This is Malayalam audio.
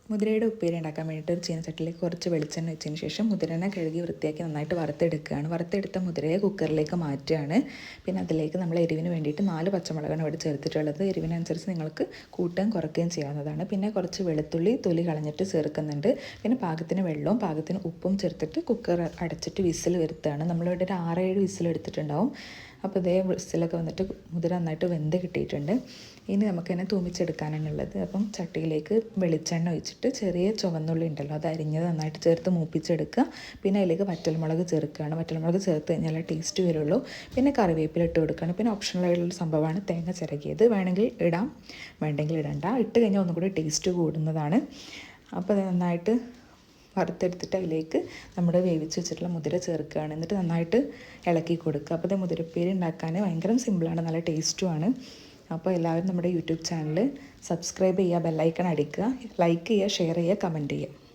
മുതിരയുടെ ഉപ്പേരി ഉണ്ടാക്കാൻ വേണ്ടിയിട്ട് ഒരു ചീനച്ചട്ടിയിലേക്ക് കുറച്ച് വെളിച്ചെണ്ണ വെച്ചതിന് ശേഷം മുതിരനെ കഴുകി വൃത്തിയാക്കി നന്നായിട്ട് വറുത്തെടുക്കുകയാണ്. വറുത്തെടുത്ത മുതിരയെ കുക്കറിലേക്ക് മാറ്റുകയാണ്. പിന്നെ അതിലേക്ക് നമ്മൾ എരിവിന് വേണ്ടിയിട്ട് 4 പച്ചമുളകാണ് ഇവിടെ ചേർത്തിട്ടുള്ളത്. എരിവിനനുസരിച്ച് നിങ്ങൾക്ക് കൂട്ടുകയും കുറയ്ക്കുകയും ചെയ്യാവുന്നതാണ്. പിന്നെ കുറച്ച് വെളുത്തുള്ളി തൊലി കളഞ്ഞിട്ട് ചേർക്കുന്നുണ്ട്. പിന്നെ പാകത്തിന് വെള്ളവും പാകത്തിന് ഉപ്പും ചേർത്തിട്ട് കുക്കർ അടച്ചിട്ട് വിസിൽ വരുത്തുകയാണ്. നമ്മളിവിടെ ഒരു 6-7 വിസിൽ എടുത്തിട്ടുണ്ടാവും. അപ്പോൾ ഇതേ വിസിലൊക്കെ വന്നിട്ട് മുതിര നന്നായിട്ട് വെന്ത് കിട്ടിയിട്ടുണ്ട്. ഇനി നമുക്ക് തന്നെ തൂമിച്ചെടുക്കാനാണുള്ളത്. അപ്പം ചട്ടിയിലേക്ക് വെളിച്ചെണ്ണ ഒഴിച്ചിട്ട് ചെറിയ ചുവന്നുള്ളി ഉണ്ടല്ലോ അത് അരിഞ്ഞത് നന്നായിട്ട് ചേർത്ത് മൂപ്പിച്ചെടുക്കുക. പിന്നെ അതിലേക്ക് വറ്റൽമുളക് ചേർക്കുകയാണ്. വറ്റൽമുളക് ചേർത്ത് കഴിഞ്ഞാൽ ടേസ്റ്റ് വരുള്ളൂ. പിന്നെ കറിവേപ്പില ഇട്ട് കൊടുക്കുകയാണ്. പിന്നെ ഓപ്ഷണലായിട്ടുള്ള സംഭവമാണ് തേങ്ങ ചിരകിയത്. വേണമെങ്കിൽ ഇടാം, വേണ്ടെങ്കിൽ ഇടണ്ട. ഇട്ട് കഴിഞ്ഞാൽ ഒന്നും കൂടി ടേസ്റ്റ് കൂടുന്നതാണ്. അപ്പോൾ അത് നന്നായിട്ട് വറുത്തെടുത്തിട്ട് അതിലേക്ക് നമ്മുടെ വേവിച്ച് വെച്ചിട്ടുള്ള മുതിര ചേർക്കുകയാണ്. എന്നിട്ട് നന്നായിട്ട് ഇളക്കി കൊടുക്കുക. അപ്പോൾ ഇത് മുതിരപ്പേരി ഉണ്ടാക്കാൻ ഭയങ്കര സിമ്പിളാണ്, നല്ല ടേസ്റ്റുമാണ്. അപ്പോൾ എല്ലാവരും നമ്മുടെ യൂട്യൂബ് ചാനൽ സബ്സ്ക്രൈബ് ചെയ്യുക, ബെല്ലൈക്കൺ അടിക്കുക, ലൈക്ക് ചെയ്യുക, ഷെയർ ചെയ്യുക, കമൻറ്റ് ചെയ്യുക.